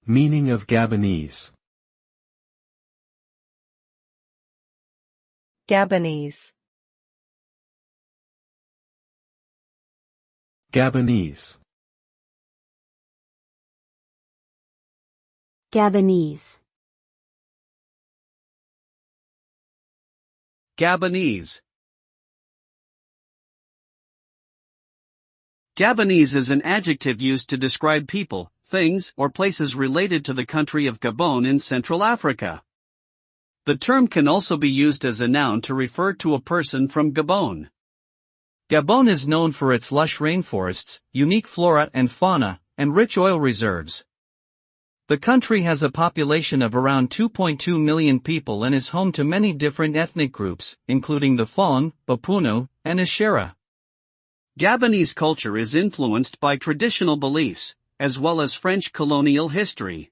Meaning of Gabonese. Gabonese. Gabonese. Gabonese. Gabonese. Gabonese is an adjective used to describe people, things, or places related to the country of Gabon in Central Africa. The term can also be used as a noun to refer to a person from Gabon. Gabon is known for its lush rainforests, unique flora and fauna, and rich oil reserves. The country has a population of around 2.2 million people and is home to many different ethnic groups, including the Fon, Bapunu, and Ashera. Gabonese culture is influenced by traditional beliefs, as well as French colonial history.